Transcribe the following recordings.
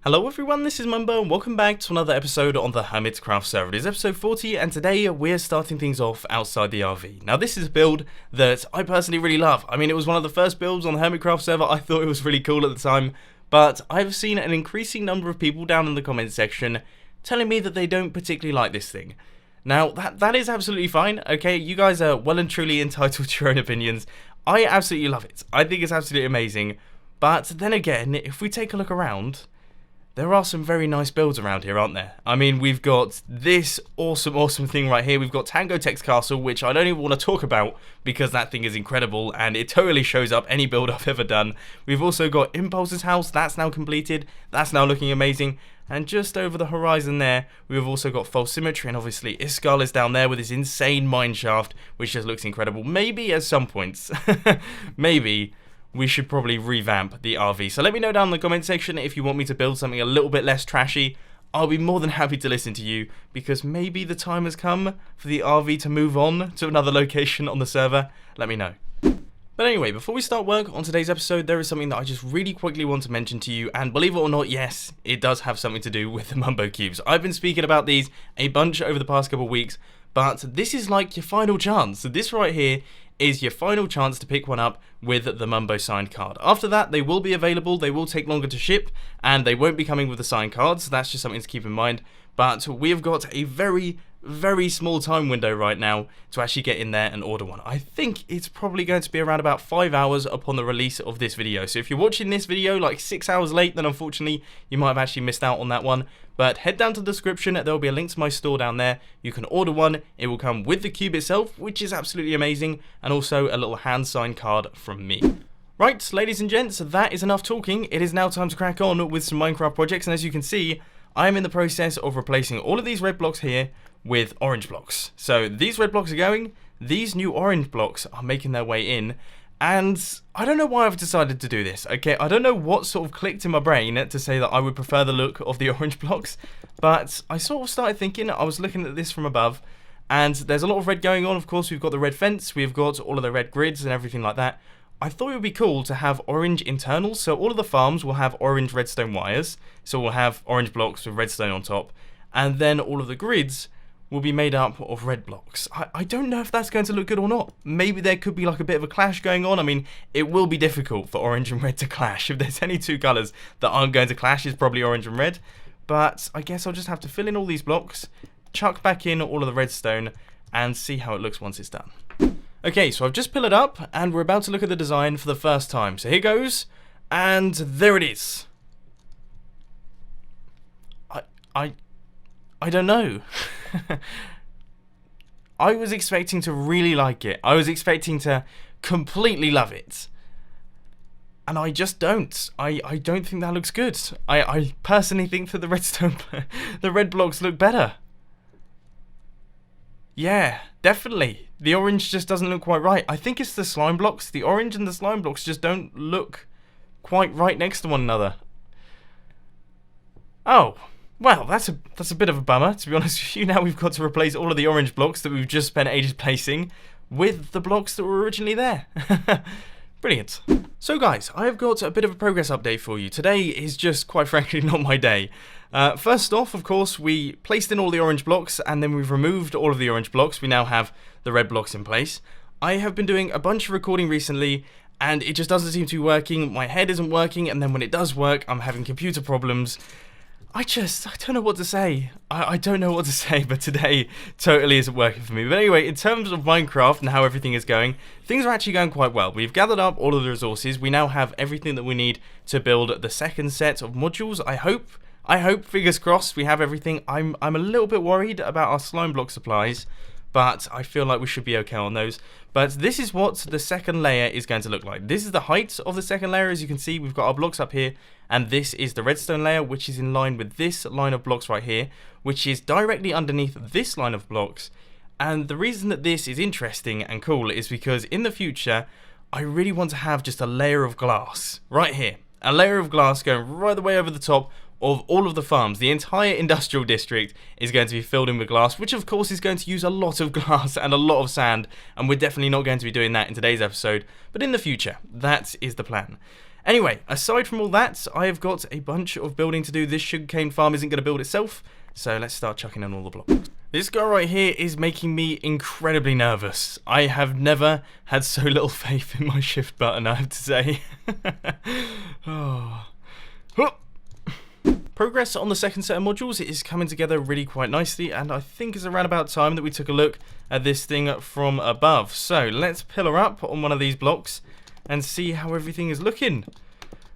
Hello everyone, this is Mumbo and welcome back to another episode on the Hermitcraft server. It is episode 40 and today we're starting things off outside the RV. Now this is a build that I personally really love. I mean, it was one of the first builds on the Hermitcraft server. I thought it was really cool at the time, but I've seen an increasing number of people down in the comments section telling me that they don't particularly like this thing. Now that is absolutely fine, okay? You guys are well and truly entitled to your own opinions. I absolutely love it. I think it's absolutely amazing. But then again, if we take a look around, there are some very nice builds around here, aren't there? I mean, we've got this awesome thing right here. We've got Tango Tech's Castle, which I don't even want to talk about because that thing is incredible and it totally shows up any build I've ever done. We've also got Impulse's house. That's now completed. That's now looking amazing. And just over the horizon there, we've also got False Symmetry, and obviously Iskall is down there with his insane mine shaft, which just looks incredible. Maybe at some points, maybe we should probably revamp the RV. So let me know down in the comment section if you want me to build something a little bit less trashy. I'll be more than happy to listen to you, because maybe the time has come for the RV to move on to another location on the server. Let me know. But anyway, before we start work on today's episode, there is something that I just really quickly want to mention to you, and believe it or not, yes, it does have something to do with the Mumbo cubes. I've been speaking about these a bunch over the past couple of weeks, but this is like your final chance. So this right here is your final chance to pick one up with the Mumbo signed card. After that, they will be available, they will take longer to ship, and they won't be coming with the signed cards, so that's just something to keep in mind. But we have got a very small time window right now to actually get in there and order one. I think it's probably going to be around about 5 hours upon the release of this video. So if you're watching this video like 6 hours late, then unfortunately you might have actually missed out on that one. But head down to the description, there will be a link to my store down there. You can order one, it will come with the cube itself, which is absolutely amazing, and also a little hand signed card from me. Right, ladies and gents, that is enough talking. It is now time to crack on with some Minecraft projects, and as you can see, I am in the process of replacing all of these red blocks here with orange blocks. So these red blocks are going, these new orange blocks are making their way in, and I don't know why I've decided to do this, okay? I don't know what sort of clicked in my brain to say that I would prefer the look of the orange blocks, but I sort of started thinking, I was looking at this from above, and there's a lot of red going on. Of course, we've got the red fence, we've got all of the red grids and everything like that. I thought it would be cool to have orange internals, so all of the farms will have orange redstone wires, so we'll have orange blocks with redstone on top, and then all of the grids will be made up of red blocks. I don't know if that's going to look good or not. Maybe there could be like a bit of a clash going on. I mean, it will be difficult for orange and red to clash. If there's any two colours that aren't going to clash, it's probably orange and red. But I guess I'll just have to fill in all these blocks, chuck back in all of the redstone, and see how it looks once it's done. Okay, so I've just pillared up, and we're about to look at the design for the first time. So here goes, and there it is. I don't know. I was expecting to really like it. I was expecting to completely love it. And I just don't. I don't think that looks good. I personally think that the redstone, the red blocks look better. Yeah, definitely. The orange just doesn't look quite right. I think it's the slime blocks. The orange and the slime blocks just don't look quite right next to one another. Oh. Well, that's a bit of a bummer, to be honest with you. Now we've got to replace all of the orange blocks that we've just spent ages placing with the blocks that were originally there. Brilliant. So guys, I have got a bit of a progress update for you. Today is just, quite frankly, not my day. First off, of course, we placed in all the orange blocks, and then we've removed all of the orange blocks. We now have the red blocks in place. I have been doing a bunch of recording recently, and it just doesn't seem to be working. My head isn't working, and then when it does work, I'm having computer problems. I don't know what to say. I don't know what to say, but today totally isn't working for me. But anyway, in terms of Minecraft and how everything is going, things are actually going quite well. We've gathered up all of the resources. We now have everything that we need to build the second set of modules. I hope, fingers crossed, we have everything. I'm a little bit worried about our slime block supplies, but I feel like we should be okay on those. But this is what the second layer is going to look like. This is the height of the second layer. As you can see, we've got our blocks up here, and this is the redstone layer, which is in line with this line of blocks right here, which is directly underneath this line of blocks. And the reason that this is interesting and cool is because in the future, I really want to have just a layer of glass right here. A layer of glass going right the way over the top of all of the farms. The entire industrial district is going to be filled in with glass, which of course is going to use a lot of glass and a lot of sand, and we're definitely not going to be doing that in today's episode, but in the future, that is the plan. Anyway, aside from all that, I have got a bunch of building to do. This sugarcane farm isn't going to build itself, so let's start chucking in all the blocks. This guy right here is making me incredibly nervous. I have never had so little faith in my shift button, I have to say. Oh. Progress on the second set of modules is coming together really quite nicely, and I think it's around about time that we took a look at this thing from above. So let's pillar up on one of these blocks and see how everything is looking.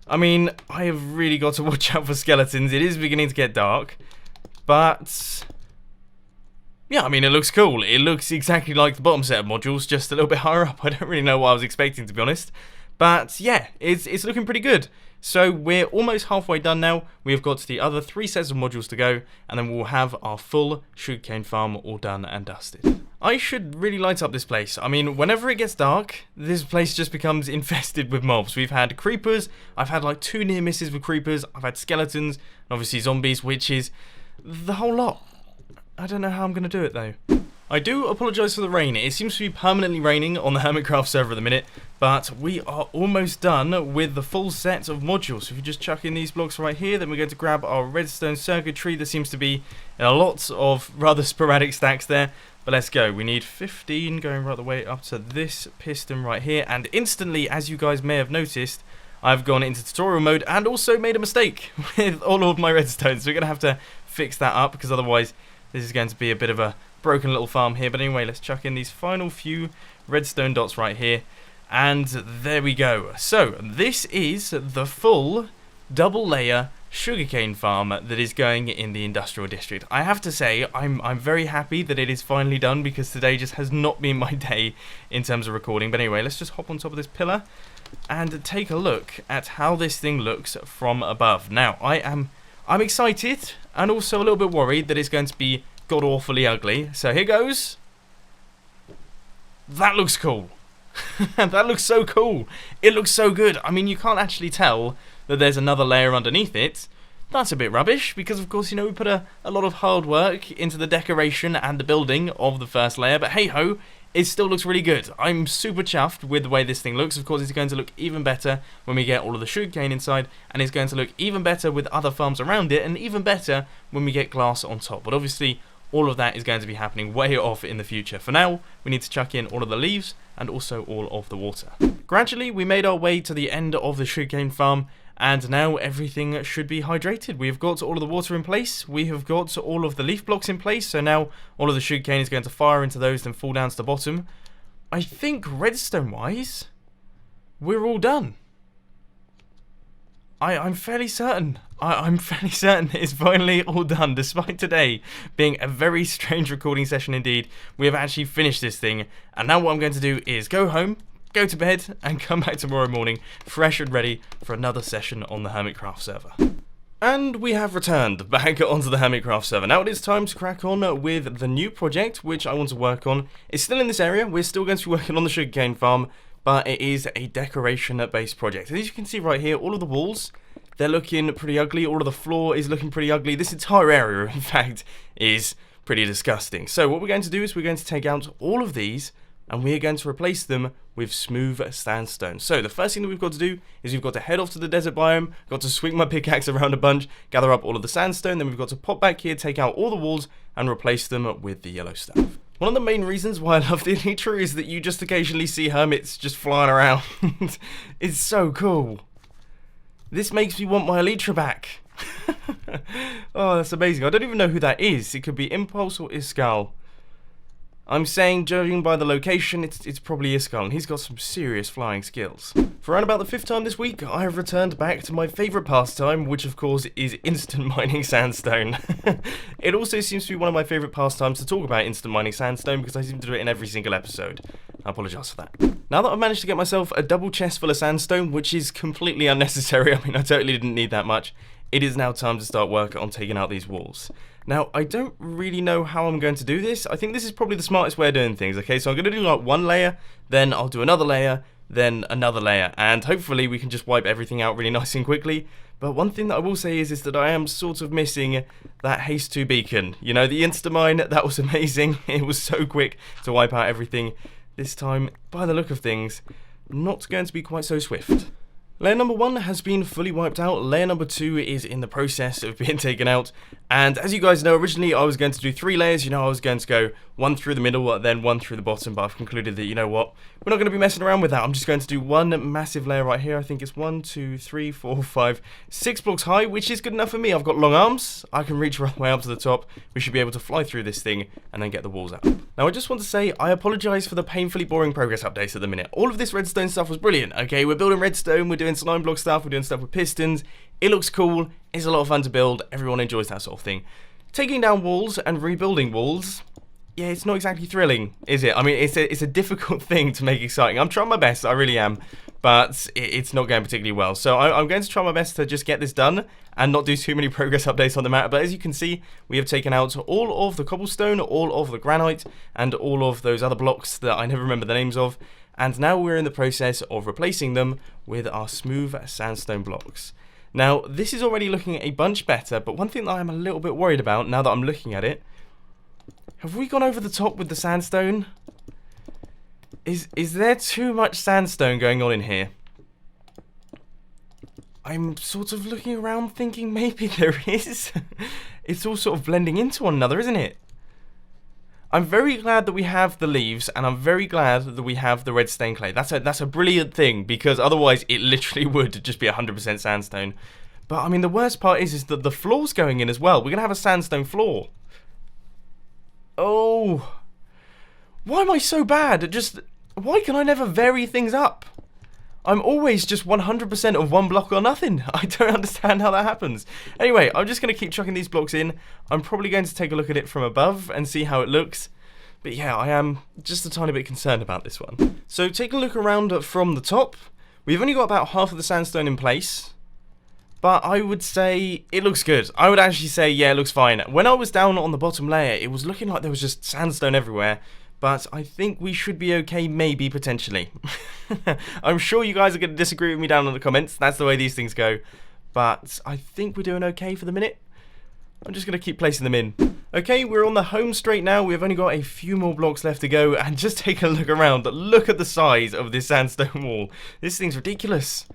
I mean, I have really got to watch out for skeletons. It is beginning to get dark, but yeah, I mean, it looks cool. It looks exactly like the bottom set of modules, just a little bit higher up. I don't really know what I was expecting, to be honest, but yeah, it's looking pretty good. So we're almost halfway done now. We've got the other 3 sets of modules to go, and then we'll have our full sugarcane farm all done and dusted. I should really light up this place. I mean, whenever it gets dark, this place just becomes infested with mobs. We've had creepers, I've had like 2 near misses with creepers, I've had skeletons, and obviously zombies, witches, the whole lot. I don't know how I'm going to do it though. I do apologise for the rain. It seems to be permanently raining on the Hermitcraft server at the minute, but we are almost done with the full set of modules. So if you just chuck in these blocks right here, then we're going to grab our redstone circuitry. There seems to be a lot of rather sporadic stacks there, but let's go. We need 15 going right the way up to this piston right here, and instantly, as you guys may have noticed, I've gone into tutorial mode and also made a mistake with all of my redstone. So we're going to have to fix that up, because otherwise this is going to be a bit of a broken little farm here. But anyway, let's chuck in these final few redstone dots right here, and there we go. So this is the full double layer sugarcane farm that is going in the industrial district. I have to say, I'm very happy that it is finally done, because today just has not been my day in terms of recording. But anyway, let's just hop on top of this pillar and take a look at how this thing looks from above. Now, I'm excited and also a little bit worried that it's going to be god-awfully ugly. So here goes. That looks cool. That looks so cool. It looks so good. I mean, you can't actually tell that there's another layer underneath it. That's a bit rubbish, because of course, you know, we put a lot of hard work into the decoration and the building of the first layer, but hey ho, it still looks really good. I'm super chuffed with the way this thing looks. Of course, it's going to look even better when we get all of the sugarcane inside, and it's going to look even better with other farms around it, and even better when we get glass on top. But obviously, all of that is going to be happening way off in the future. For now, we need to chuck in all of the leaves and also all of the water. Gradually, we made our way to the end of the sugarcane farm, and now everything should be hydrated. We've got all of the water in place, we have got all of the leaf blocks in place, so now all of the sugarcane is going to fire into those and fall down to the bottom. I think redstone-wise, we're all done. I'm fairly certain. I'm fairly certain it's finally all done. Despite today being a very strange recording session indeed, we have actually finished this thing. And now what I'm going to do is go home, go to bed, and come back tomorrow morning fresh and ready for another session on the Hermitcraft server. And we have returned back onto the Hermitcraft server. Now it is time to crack on with the new project which I want to work on. It's still in this area. We're still going to be working on the sugarcane farm, but it is a decoration-based project. As you can see right here, all of the walls, they're looking pretty ugly. All of the floor is looking pretty ugly. This entire area, in fact, is pretty disgusting. So what we're going to do is we're going to take out all of these, and we are going to replace them with smooth sandstone. So the first thing that we've got to do is we've got to head off to the desert biome, got to swing my pickaxe around a bunch, gather up all of the sandstone, then we've got to pop back here, take out all the walls, and replace them with the yellow stuff. One of the main reasons why I love the Elytra is that you just occasionally see hermits just flying around. It's so cool. This makes me want my Elytra back. Oh, that's amazing. I don't even know who that is. It could be Impulse or Iskal. I'm saying, judging by the location, it's probably Iskal, and he's got some serious flying skills. For around about the 5th time this week, I have returned back to my favourite pastime, which of course is instant mining sandstone. It also seems to be one of my favourite pastimes to talk about instant mining sandstone, because I seem to do it in every single episode. I apologise for that. Now that I've managed to get myself a double chest full of sandstone, which is completely unnecessary, I mean I totally didn't need that much, it is now time to start work on taking out these walls. Now, I don't really know how I'm going to do this. I think this is probably the smartest way of doing things, okay? So I'm going to do like one layer, then I'll do another layer, then another layer, and hopefully we can just wipe everything out really nice and quickly. But one thing that I will say is that I am sort of missing that Haste 2 beacon. You know, the Instamine, that was amazing. It was so quick to wipe out everything. This time, by the look of things, not going to be quite so swift. Layer number 1 has been fully wiped out, layer number 2 is in the process of being taken out, and as you guys know, originally I was going to do 3 layers. I was going to go 1 through the middle, then 1 through the bottom, but I've concluded that, you know what, we're not going to be messing around with that. I'm just going to do one massive layer right here. I think it's 1, 2, 3, 4, 5, 6 blocks high, which is good enough for me. I've got long arms, I can reach right way up to the top. We should be able to fly through this thing and then get the walls out. Now I just want to say, I apologise for the painfully boring progress updates at the minute. All of this redstone stuff was brilliant, okay? We're building redstone, we're doing slime block stuff, we're doing stuff with pistons. It looks cool, it's a lot of fun to build, everyone enjoys that sort of thing. Taking down walls and rebuilding walls, yeah, it's not exactly thrilling, is it? I mean, it's a difficult thing to make exciting. I'm trying my best, I really am, but it's not going particularly well. So I'm going to try my best to just get this done and not do too many progress updates on the map. But as you can see, we have taken out all of the cobblestone, all of the granite, and all of those other blocks that I never remember the names of. And now we're in the process of replacing them with our smooth sandstone blocks. Now, this is already looking a bunch better, but one thing that I'm a little bit worried about now that I'm looking at it, have we gone over the top with the sandstone? Is there too much sandstone going on in here? I'm sort of looking around thinking maybe there is. It's all sort of blending into one another, isn't it? I'm very glad that we have the leaves, and I'm very glad that we have the red stained clay. That's a brilliant thing, because otherwise it literally would just be 100% sandstone. But I mean, the worst part is that the floor's going in as well. We're going to have a sandstone floor. Oh. Why am I so bad at why can I never vary things up? I'm always just 100% of one block or nothing. I don't understand how that happens. Anyway, I'm just going to keep chucking these blocks in. I'm probably going to take a look at it from above and see how it looks. But yeah, I am just a tiny bit concerned about this one. So taking a look around from the top, we've only got about half of the sandstone in place. But I would say it looks good. I would actually say, yeah, it looks fine. When I was down on the bottom layer, it was looking like there was just sandstone everywhere. But I think we should be okay, maybe, potentially. I'm sure you guys are going to disagree with me down in the comments. That's the way these things go. But I think we're doing okay for the minute. I'm just going to keep placing them in. Okay, we're on the home straight now. We've only got a few more blocks left to go. And just take a look around. Look at the size of this sandstone wall. This thing's ridiculous.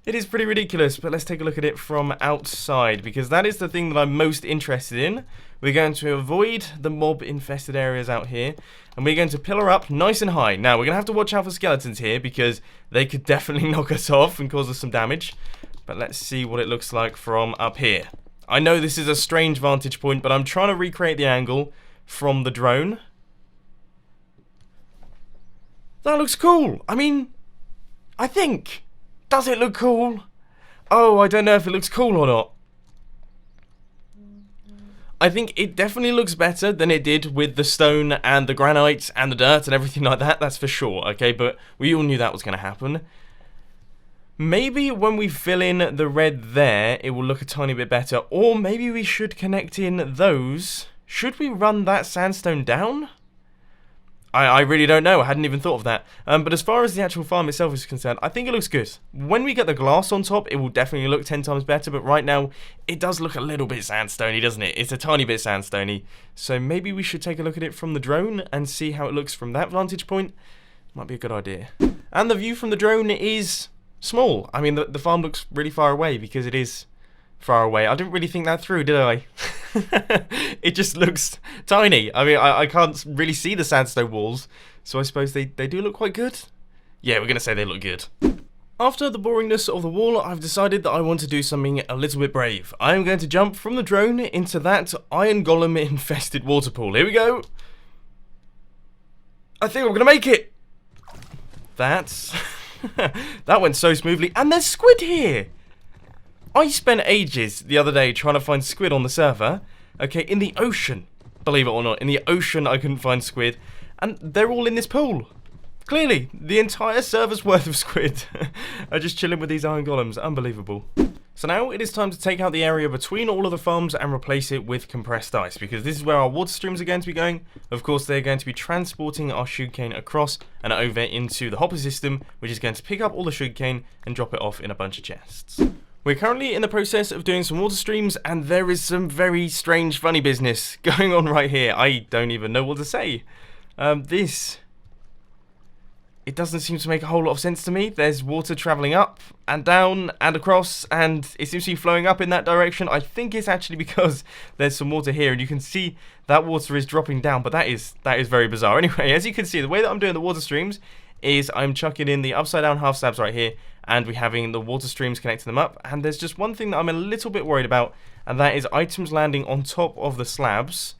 It is pretty ridiculous, but let's take a look at it from outside, because that is the thing that I'm most interested in. We're going to avoid the mob-infested areas out here, and we're going to pillar up nice and high. Now, we're going to have to watch out for skeletons here, because they could definitely knock us off and cause us some damage. But let's see what it looks like from up here. I know this is a strange vantage point, but I'm trying to recreate the angle from the drone. That looks cool. I mean, I think... Does it look cool? Oh, I don't know if it looks cool or not. I think it definitely looks better than it did with the stone and the granite and the dirt and everything like that. That's for sure, okay? But we all knew that was going to happen. Maybe when we fill in the red there, it will look a tiny bit better. Or maybe we should connect in those. Should we run that sandstone down? I really don't know. I hadn't even thought of that. But as far as the actual farm itself is concerned, I think it looks good. When we get the glass on top, it will definitely look 10 times better. But right now, it does look a little bit sandstony, doesn't it? It's a tiny bit sandstony. So maybe we should take a look at it from the drone and see how it looks from that vantage point. Might be a good idea. And the view from the drone is small. I mean, the farm looks really far away because it is far away. I didn't really think that through, did I? It just looks tiny. I mean, I can't really see the sandstone walls, so I suppose they do look quite good. Yeah, we're going to say they look good. After the boringness of the wall, I've decided that I want to do something a little bit brave. I am going to jump from the drone into that iron golem infested water pool. Here we go. I think I'm going to make it. That's... that went so smoothly. And there's squid here. I spent ages the other day trying to find squid on the server. Okay, in the ocean. Believe it or not, in the ocean I couldn't find squid. And they're all in this pool. Clearly, the entire server's worth of squid are just chilling with these iron golems. Unbelievable. So now it is time to take out the area between all of the farms and replace it with compressed ice, because this is where our water streams are going to be going. Of course, they're going to be transporting our sugarcane across and over into the hopper system, which is going to pick up all the sugarcane and drop it off in a bunch of chests. We're currently in the process of doing some water streams, and there is some very strange, funny business going on right here. I don't even know what to say. This it doesn't seem to make a whole lot of sense to me. There's water travelling up and down and across, and it seems to be flowing up in that direction. I think it's actually because there's some water here, and you can see that water is dropping down, but that is very bizarre. Anyway, as you can see, the way that I'm doing the water streams is I'm chucking in the upside down half slabs right here, and we're having the water streams connecting them up. And there's just one thing that I'm a little bit worried about, and that is items landing on top of the slabs.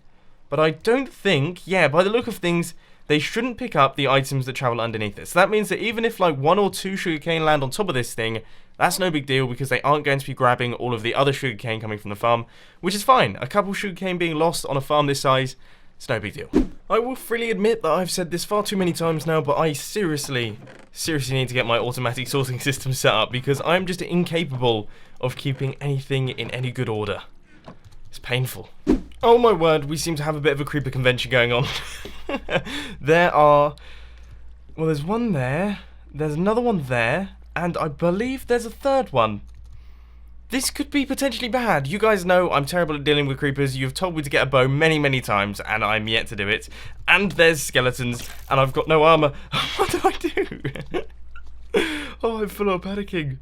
But I don't think, yeah, by the look of things, they shouldn't pick up the items that travel underneath it. So that means that even if like 1 or 2 sugarcane land on top of this thing, that's no big deal, because they aren't going to be grabbing all of the other sugarcane coming from the farm, which is fine. A couple sugarcane being lost on a farm this size, it's no big deal. I will freely admit that I've said this far too many times now, but I seriously need to get my automatic sorting system set up, because I'm just incapable of keeping anything in any good order. It's painful. Oh my word, we seem to have a bit of a creeper convention going on. Well, there's one there, there's another one there, and I believe there's a third one. This could be potentially bad. You guys know I'm terrible at dealing with creepers. You've told me to get a bow many, many times, and I'm yet to do it. And there's skeletons, and I've got no armor. What do I do? Oh, I'm full of panicking.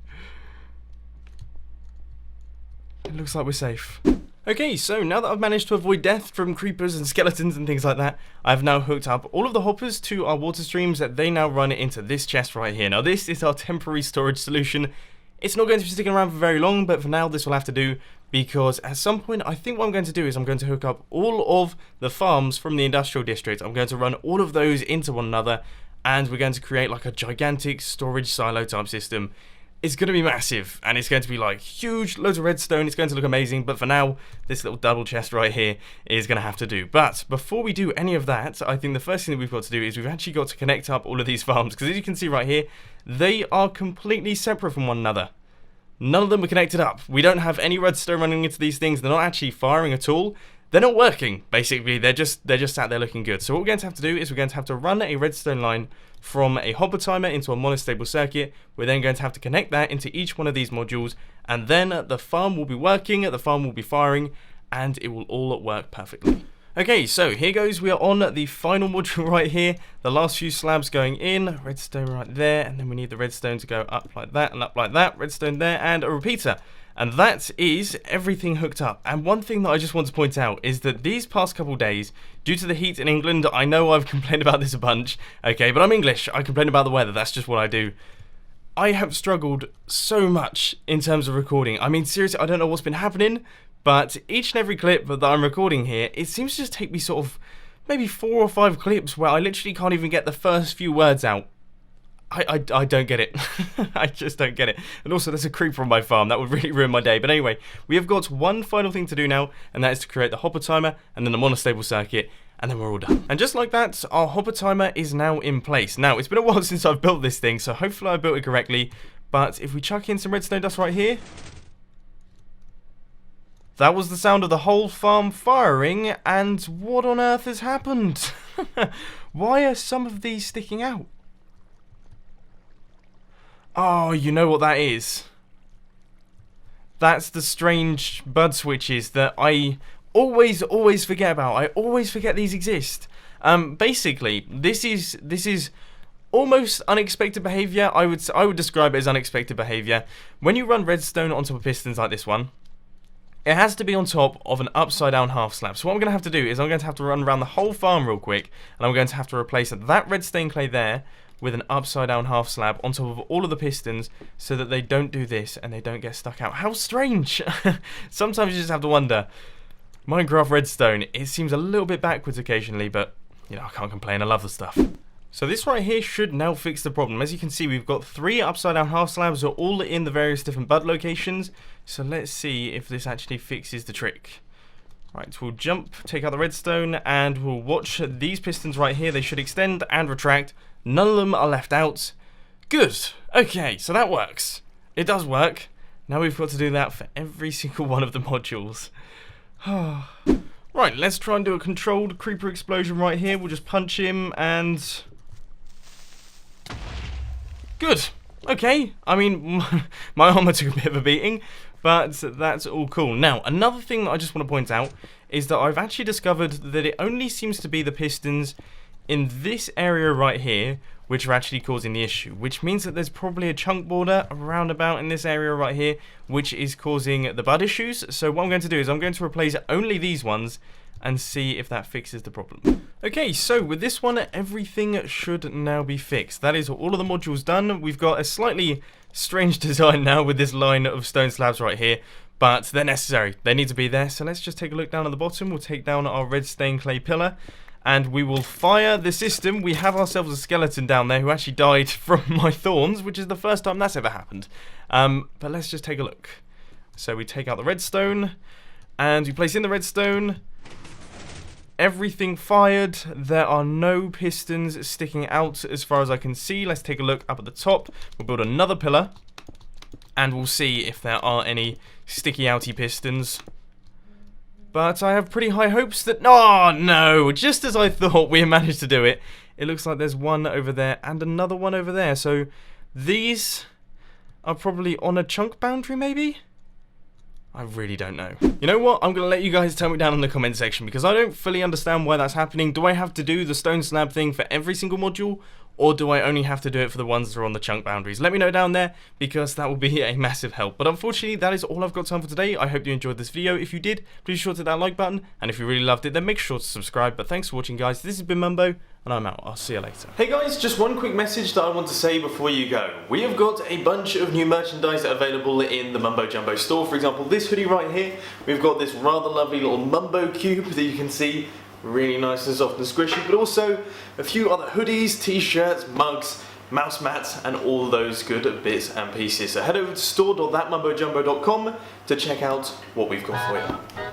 It looks like we're safe. Okay, so now that I've managed to avoid death from creepers and skeletons and things like that, I've now hooked up all of the hoppers to our water streams that they now run into this chest right here. Now this is our temporary storage solution. It's not going to be sticking around for very long, but for now this will have to do, because at some point I think what I'm going to do is I'm going to hook up all of the farms from the industrial district. I'm going to run all of those into one another, and we're going to create like a gigantic storage silo type system. It's going to be massive, and it's going to be like huge, loads of redstone. It's going to look amazing, but for now, this little double chest right here is going to have to do. But before we do any of that, I think the first thing that we've got to do is we've actually got to connect up all of these farms, because as you can see right here, they are completely separate from one another. None of them are connected up. We don't have any redstone running into these things. They're not actually firing at all. They're not working, basically. They're just sat there looking good. So what we're going to have to do is we're going to have to run a redstone line from a hopper timer into a monostable circuit. We're then going to have to connect that into each one of these modules, and then the farm will be working, the farm will be firing, and it will all work perfectly. Okay, so here goes. We are on the final module right here. The last few slabs going in, redstone right there, and then we need the redstone to go up like that and up like that, redstone there, and a repeater. And that is everything hooked up. And one thing that I just want to point out is that these past couple days, due to the heat in England, I know I've complained about this a bunch, okay, but I'm English, I complain about the weather, that's just what I do. I have struggled so much in terms of recording. I mean, seriously, I don't know what's been happening, but each and every clip that I'm recording here, it seems to just take me sort of maybe 4 or 5 clips where I literally can't even get the first few words out. I don't get it. I just don't get it. And also, there's a creeper on my farm. That would really ruin my day. But anyway, we have got one final thing to do now, and that is to create the hopper timer and then the monostable circuit, and then we're all done. And just like that, our hopper timer is now in place. Now, it's been a while since I've built this thing, so hopefully I built it correctly. But if we chuck in some redstone dust right here, that was the sound of the whole farm firing, and what on earth has happened? Why are some of these sticking out? Oh, you know what that is? That's the strange bud switches that I always forget about. I always forget these exist. Basically, this is almost unexpected behavior. I would describe it as unexpected behavior. When you run redstone on top of pistons like this one, it has to be on top of an upside down half slab. So what I'm going to have to do is I'm going to have to run around the whole farm real quick, and I'm going to have to replace that red stained clay there with an upside down half slab on top of all of the pistons, so that they don't do this and they don't get stuck out. How strange! Sometimes you just have to wonder. Minecraft redstone, it seems a little bit backwards occasionally, but you know, I can't complain, I love the stuff. So this right here should now fix the problem. As you can see, we've got 3 upside down half slabs that are all in the various different bud locations. So let's see if this actually fixes the trick. Right, we'll jump, take out the redstone, and we'll watch these pistons right here. They should extend and retract. None of them are left out. Good. Okay, so that works. It does work. Now we've got to do that for every single one of the modules. Right, let's try and do a controlled creeper explosion right here. We'll just punch him and... Good. Okay. I mean, my armor took a bit of a beating, but that's all cool. Now, another thing that I just want to point out is that I've actually discovered that it only seems to be the pistons in this area right here which are actually causing the issue, which means that there's probably a chunk border around about in this area right here, which is causing the bud issues. So what I'm going to do is I'm going to replace only these ones and see if that fixes the problem. Okay, so with this one, everything should now be fixed. That is all of the modules done. We've got a slightly strange design now with this line of stone slabs right here, but they're necessary. They need to be there. So let's just take a look down at the bottom. We'll take down our red stained clay pillar, and we will fire the system. We have ourselves a skeleton down there who actually died from my thorns, which is the first time that's ever happened. But let's just take a look. So we take out the redstone, and we place in the redstone. Everything fired. There are no pistons sticking out as far as I can see. Let's take a look up at the top. We'll build another pillar, and we'll see if there are any sticky outy pistons. But I have pretty high hopes that... Oh, no! Just as I thought, we managed to do it. It looks like there's one over there and another one over there. So these are probably on a chunk boundary, maybe? I really don't know. You know what? I'm going to let you guys tell me down in the comment section, because I don't fully understand why that's happening. Do I have to do the stone slab thing for every single module, or do I only have to do it for the ones that are on the chunk boundaries? Let me know down there, because that will be a massive help. But unfortunately, that is all I've got time for today. I hope you enjoyed this video. If you did, please be sure to hit that like button, and if you really loved it, then make sure to subscribe. But thanks for watching, guys. This has been Mumbo, and I'm out. I'll see you later. Hey guys, just one quick message that I want to say before you go. We have got a bunch of new merchandise available in the Mumbo Jumbo store. For example, this hoodie right here. We've got this rather lovely little Mumbo cube that you can see. Really nice and soft and squishy, but also a few other hoodies, t-shirts, mugs, mouse mats, and all those good bits and pieces. So head over to store.thatmumbojumbo.com to check out what we've got for you.